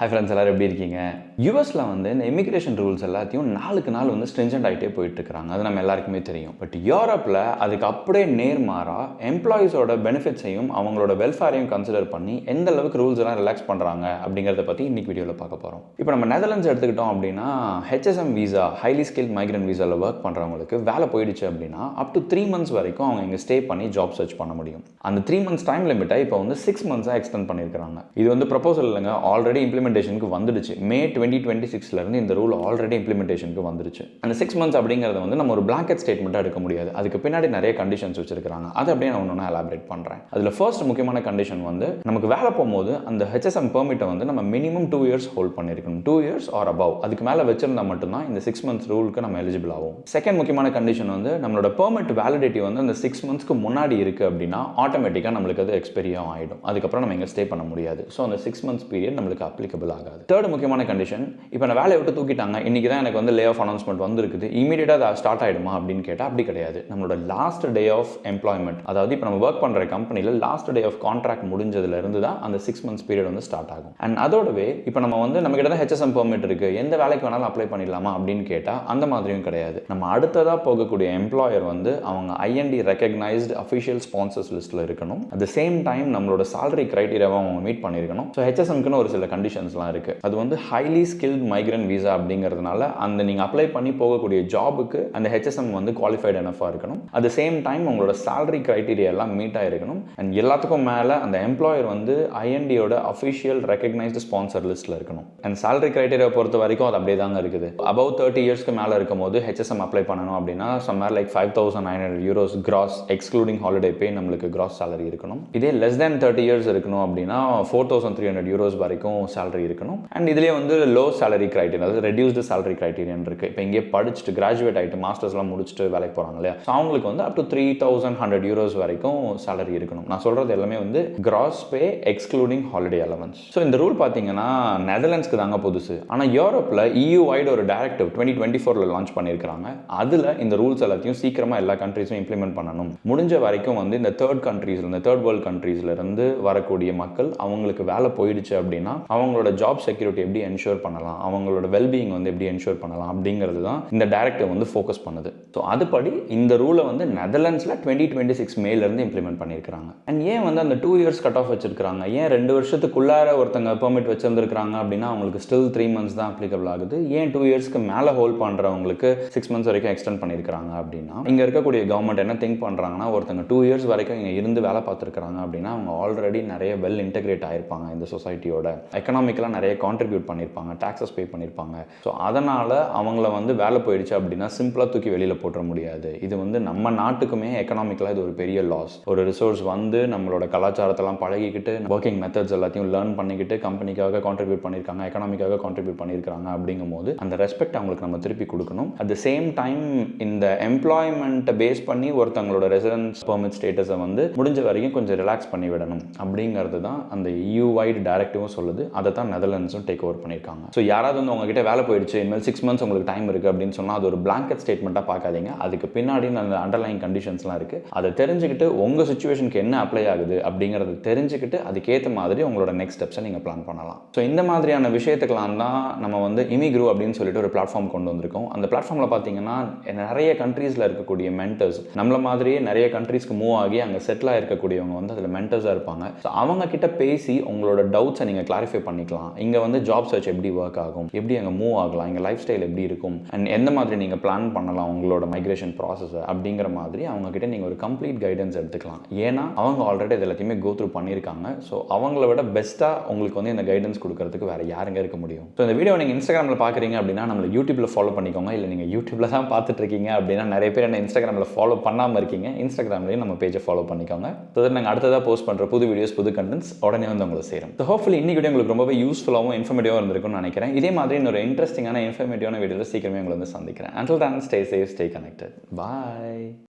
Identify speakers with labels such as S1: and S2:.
S1: Hi friends, எல்லோரும் எப்படி இருக்கீங்க? யூஎஸில் வந்து இந்த இமிக்ரேஷன் ரூல்ஸ் எல்லாத்தையும் நாளுக்கு நாள் வந்து ஸ்ட்ரிஞ்சன்ட் ஆகிட்டே போயிட்டுருக்காங்க. அது நம்ம எல்லாருக்குமே தெரியும். பட் யூரோப்பில் அதுக்கு அப்படியே நேர்மாறாக எம்ப்ளாயீஸோட பெனிஃபிட்ஸையும் அவங்களோட வெல்ஃபேரையும் கன்சிடர் பண்ணி எந்த அளவுக்கு ரூல்ஸ் எல்லாம் ரிலாக்ஸ் பண்ணுறாங்க அப்படிங்கிறத பற்றி இன்றைக்கி வீடியோவில் பார்க்க போகிறோம். இப்போ நம்ம நெதர்லாண்ட்ஸ் எடுத்துக்கிட்டோம் அப்படின்னா HSM visa, highly skilled migrant வீசாவில் ஒர்க் பண்ணுறவங்களுக்கு வேலை போயிடுச்சு அப்படின்னா அப் டு 3 months வரைக்கும் அவங்க இங்கே ஸ்டே பண்ணி ஜாப் சர்ச் பண்ண முடியும். அந்த 3 months டைம் லிமிட்டை இப்போ வந்து 6 months எக்ஸ்டெண்ட் பண்ணியிருக்காங்க. இது வந்து ப்ரொபோசல் இல்லைங்க, ஆல்ரெடி இம்ப்ளிமெண்டேஷனுக்கு வந்துடுச்சு. மே 2026 இந்த ரூல் ஆல்ரெடி இம்ப்ளிமெண்டேஷனுக்கு வந்துடுச்சு. அந்த 6 months அப்படிங்கிறத வந்து நம்ம ஒரு பிளாங்கெட் ஸ்டேட்மெண்ட்டாக எடுக்க முடியாது. அதுக்கு பின்னாடி நிறைய கண்டிஷன்ஸ் வச்சிருக்காங்க. அதை அப்படியே நான் ஒன்று எலாபரேட் பண்ணுறேன். அதில் ஃபர்ஸ்ட் முக்கியமான கண்டிஷன் வந்து நமக்கு வேலை போகும்போது அந்த ஹெச்எஸ்எம் பெர்மிட்டை வந்து நம்ம மினிமம் 2 years ஹோல்ட் பண்ணியிருக்கணும். 2 years ஆர் அபவ். அதுக்கு மேலே வச்சிருந்தா மட்டும்தான் இந்த 6 months ரூலுக்கு நம்ம எலிஜிபிள் ஆகும். செகண்ட் முக்கியமான கண்டிஷன் வந்து நம்மளோட பெர்மிட் வேலிடிட்டி வந்து அந்த 6 monthsக்கு முன்னாடி இருக்குது அப்படின்னா ஆட்டோமேட்டிக்காக நம்மளுக்கு அது எக்ஸ்பைரியாக ஆகிடும். அதுக்கப்புறம் நம்ம இங்கே ஸ்டே பண்ண முடியாது. ஸோ அந்த 6 months பீரியட் நம்மளுக்கு அப்ளிகபிள் ஆகாது. தேர்ட் முக்கியமான கண்டிஷன், இப்போ நான் வேலையை விட்டு தூக்கிட்டாங்க, இன்றைக்கி தான் எனக்கு வந்து லே ஆஃப் அனௌன்ஸ்மெண்ட் வந்துருக்குது, இமீடியட்டாக அதை ஸ்டார்ட் ஆகிடுமா அப்படின்னு கேட்டால் அப்படி கிடையாது. நம்மளோட லாஸ்ட் டே ஆஃப் எம்ப்ளாய்மெண்ட், அதாவது இப்போ நம்ம ஒர்க் பண்ணுற கம்பெனியில் லாஸ்ட் டே ஆஃப் கான்ட்ராக்ட் முடிஞ்சதுலேருந்து தான் அந்த 6 months பீரியட் வந்து ஸ்டார்ட் ஆகும். அண்ட் அதோடவே இப்போ நம்ம வந்து நம்ம கிட்ட தான் ஹெச்எஸ்எம் பெர்மிட் இருக்குது, எந்த வேலைக்கு வேணாலும் அப்ளை பண்ணிடலாமா அப்படின்னு கேட்டால் அந்த மாதிரியும் கிடையாது. நம்ம அடுத்ததாக போகக்கூடிய எம்ப்ளாயர் வந்து அவங்க ஐஎன்டி ரெகக்னைஸ்டு அஃபிஷியல் ஸ்பான்சர்ஸ் லிஸ்ட்டில் இருக்கணும். அட் த சேம் டைம் நம்மளோட சாலரி கிரைட்டீரியாவை அவங்க மீட் பண்ணியிருக்கணும். ஸோ ஹெச்எஸ்எம்க்குன்னு ஒரு சில கண்டிஷன்ஸ்லாம் இருக்குது. அது வந்து ஹைலி ஸ்கில்ட் மைக்ரண்ட் வீசா அப்படிங்கிறதுனால அந்த நீங்கள் அப்ளை பண்ணி போகக்கூடிய ஜாபுக்கு அந்த ஹெச்எஸ்எம் வந்து குவாலிஃபைட் எனஃபாக இருக்கணும். அட் த சேம் டைம் உங்களோட சேலரி கிரைட்டீரியா எல்லாம் மீட் ஆகிருக்கணும். அண்ட் எல்லாத்துக்கும் மேலே அந்த எம்ப்ளாயர் வந்து ஐஎன்டியோட அஃபிஷியல் ரெகக்னைஸ்டு ஸ்பான்சர் லிஸ்ட்டில் இருக்கணும். அண்ட் சேலரி கிரைட்டீரியா பொறுத்த வரைக்கும் அது அப்படியே தாங்க இருக்குது. அபவ் 30 yearsக்கு மேலே இருக்கும் போது ஹெச்எஸ்எம் அப்ளை பண்ணணும் அப்படின்னா somewhere like 5,900 euros gross excluding holiday pay நம்மளுக்கு கிராஸ் சேலரி இருக்கணும். இதே லெஸ் தேன் 30 years இருக்கணும் அப்படின்னா 4,300 euros வரைக்கும் சேலரி இருக்கணும். அண்ட் இதுலேயே வந்து லோ சேலரி கிரைட்டீரியா, அதாவது ரெடியூஸ்டு சேலரி கிரைட்டீரியன் இருக்குது. இப்போ இங்கே படிச்சுட்டு கிராஜுவேட் ஆகிட்டு மாஸ்டர்ஸ்லாம் முடிச்சுட்டு வேலைக்கு போகிறாங்க இல்லையா, ஸோ அவங்களுக்கு வந்து அப் டு 3,100 euros வரைக்கும் சேலரி இருக்கணும். நான் சொல்கிறது எல்லாமே வந்து கிராஸ் பே எக்ஸ்க்ளூடிங் ஹாலிடே அலவன்ஸ். ஸோ இந்த ரூல் பார்த்தீங்கன்னா நெதர்லாண்ட்ஸ்க்கு தாங்க புதுசு. ஆனால் யூரோப்பில் EU வைடு ஒரு டைரக்டிவ் 2024 லான்ச் பண்ணியிருக்காங்க. அதில் இந்த ரூல்ஸ் எல்லாத்தையும் சீக்கிரமாக எல்லா கண்ட்ரீஸும் இம்ப்ளிமெண்ட் பண்ணணும். முடிஞ்ச வரைக்கும் வந்து இந்த தேர்ட் வேர்ல்ட் கண்ட்ரீஸ்லேருந்து வரக்கூடிய மக்கள் அவங்களுக்கு வேலை போயிடுச்சு அப்படின்னா அவங்களோட ஜாப் செக்யூரிட்டி எப்படி என்ஷூர் பண்ணலாம், அவங்களோட வெல்பீயிங் வந்து எப்படி என்ஷூர் பண்ணலாம் அப்படிங்கிறது தான் இந்த டைரக்டிவ் வந்து ஃபோக்கஸ் பண்ணுது. ஸோ அதுபடி இந்த ரூலை வந்து நெதர்லாண்ட்ஸில் 2026 மேலேருந்து இம்ப்ளிமெண்ட் பண்ணியிருக்காங்க. அண்ட் ஏன் வந்து அந்த 2 years கட் ஆஃப் வச்சிருக்காங்க, ஏன் 2 வருஷத்துக்குள்ளார ஒருத்தங்க பெர்மிட் வச்சிருந்துருக்காங்க அப்படின்னா அவங்களுக்கு ஸ்டில் 3 months தான் அப்ளிகபிள் ஆகுது. ஏன் 2 yearsக்கு மேலே ஹோல்ட் பண்ணுறவங்களுக்கு 6 months வரைக்கும் எக்ஸ்டெண்ட் பண்ணியிருக்காங்க அப்படின்னா இங்கே இருக்கக்கூடிய கவர்மெண்ட் என்ன திங்க் பண்ணுறாங்கன்னா ஒருத்தங்க 2 years வரைக்கும் இங்கே இருந்து வேலை பார்த்துருக்காங்க அப்படின்னா அவங்க ஆல்ரெடி நிறைய வெல் இன்டெகிரேட் ஆகிருப்பாங்க, இந்த சொசைட்டியோட எக்கனாமிக்கலாக நிறைய கான்ட்ரிபியூட் பண்ணியிருப்பாங்க, டாக்ஸஸ் பே பண்ணியிருப்பாங்க. ஸோ அதனால் அவங்கள வந்து வேலை போயிடுச்சு அப்படின்னா சிம்பிளாக தூக்கி வெளியில் போட்டுற முடியாது. இது வந்து நம்ம நாட்டுக்குமே எக்கனாமிக்கலாக இது ஒரு பெரிய லாஸ். ஒரு ரிசோர்ஸ் வந்து நம்மளோட கலாச்சாரத்தெல்லாம் பழகிக்கிட்டு ஒர்க்கிங் மெத்தட்ஸ் எல்லாத்தையும் லேர்ன் பண்ணிக்கிட்டு கம்பெனிக்காக கான்ட்ரிபியூட் பண்ணியிருக்காங்க, எக்கனாமிக்காக கான்ட்ரிபியூட் பண்ணியிருக்காங்க அப்படிங்கும் போது அந்த ரெஸ்பெக்ட் அவங்களுக்கு நம்ம திருப்பி கொடுக்கணும். அட் த சேம் டைம் இந்த எம்ப்ளாய்மெண்ட்டை பேஸ் பண்ணி ஒருத்தங்களோட ரெசிடென்ஸ் பெர்மிட் ஸ்டேட்டஸை வந்து முடிஞ்ச வரைக்கும் கொஞ்சம் ரிலாக்ஸ் பண்ணி விடணும் அப்படிங்கிறது தான் அந்த EU வைடு டைரக்டிவும் சொல்லுது. அதை தான் நெதர்லாண்ட்ஸும் டேக் ஓவர் பண்ணியிருக்காங்க. ஸோ யாராவது வந்து உங்ககிட்ட வேலை போயிடுச்சு, இனிமேல் 6 months உங்களுக்கு டைம் இருக்குது அப்படின்னு சொன்னால் அது ஒரு பிளாங்கெட் ஸ்டேட்மெண்ட்டாக பார்க்காதீங்க. அதுக்கு பின்னாடி அந்த அண்டர்லைன் கண்டிஷன்ஸ்லாம் இருக்குது. அதை தெரிஞ்சுக்கிட்டு உங்கள் சிச்சுவேஷனுக்கு என்ன அப்ளை ஆகுது அப்படிங்கிறத தெரிஞ்சுக்கிட்டு அதுக்கேற்ற மாதிரி உங்களோட நெக்ஸ்ட் ஸ்டெப்ஸை நீங்கள் பிளான் பண்ணலாம். ஸோ இந்த மாதிரியான விஷயத்துக்கெல்லாம் தான் நம்ம வந்து இமிக்ரூ அப்படின்னு சொல்லிட்டு ஒரு பிளாட்ஃபார்ம் கொண்டு வந்திருக்கோம். அந்த பிளாட்ஃபார்மில் பார்த்தீங்கன்னா நிறைய கண்ட்ரீஸில் இருக்கக்கூடிய மென்டர்ஸ், நம்மள மாதிரியே நிறைய கண்ட்ரீஸ்க்கு மூவ் ஆகி அங்கே செட்டில் ஆகிருக்கக்கூடியவங்க வந்து அதில் மென்டர்ஸாக இருப்பாங்க. ஸோ அவங்க கிட்ட பேசி உங்களோட டவுட்ஸை நீங்கள் கிளாரிஃபை பண்ணிக்கலாம். இங்கே வந்து ஜாப் சர்ச் எப்படி ஒர்க் ஆகும், எப்படி அங்கே மூவ் ஆகலாம், இங்கே லைஃப் ஸ்டைல் எப்படி இருக்கும், அண்ட் எந்த மாதிரி நீங்கள் பிளான் பண்ணலாம் உங்களோட மைக்ரேஷன் ப்ராசஸை அப்படிங்கிற மாதிரி அவங்கக்கிட்ட நீங்கள் ஒரு கம்ப்ளீட் கைடன்ஸ் எடுத்துக்கலாம். ஏன்னா அவங்க ஆல்ரெடி இது எல்லாத்தையுமே கோ த்ரூ பண்ணியிருக்காங்க. ஸோ அவங்கள விட பெஸ்ட்டாக உங்களுக்கு வந்து இந்த கைடன்ஸ் கொடுக்கறதுக்கு வேறு யாருங்க இருக்க முடியும். ஸோ இந்த வீடியோ நீங்கள் இன்ஸ்டாகிராமில் பார்க்குறீங்க அப்படின்னா நம்மளை யூடியூப்பில் ஃபாலோ பண்ணிக்கோங்க. இல்லை நீங்கள் யூடியூப்பில் தான் பார்த்துட்டு இருக்கீங்க அப்படின்னா நிறைய பேர் என்ன இன்ஸ்டாகிராமில் ஃபாலோ பண்ணாமல் இருக்கீங்க. இன்ஸ்டாகிராம்லேயும் நம்ம பேஜை ஃபாலோ பண்ணிக்கோங்க. ஸோ நாங்கள் அடுத்ததாக போஸ்ட் பண்ணுற புது வீடியோஸ், புது கண்டென்ட்ஸ் உடனே வந்து உங்களுக்கு சேரும். ஸோ ஹோப்ஃபுல்லி இன்னைக்கு வீடியோ உங்களுக்கு ரொம்பவே யூஸ்ஃபுல்லாகவும் இன்ஃபர்மேட்டிவாக இருந்திருக்கும்னு நினைக்கிறேன். இதே மாதிரி இன்னொரு இன்ட்ரெஸ்டிங்கான இன்ஃபர்மேட்டிவான வீடியோவில் சீக்கிரமே உங்களை வந்து சந்திக்கிறேன். Until then, stay safe, stay connected. Bye.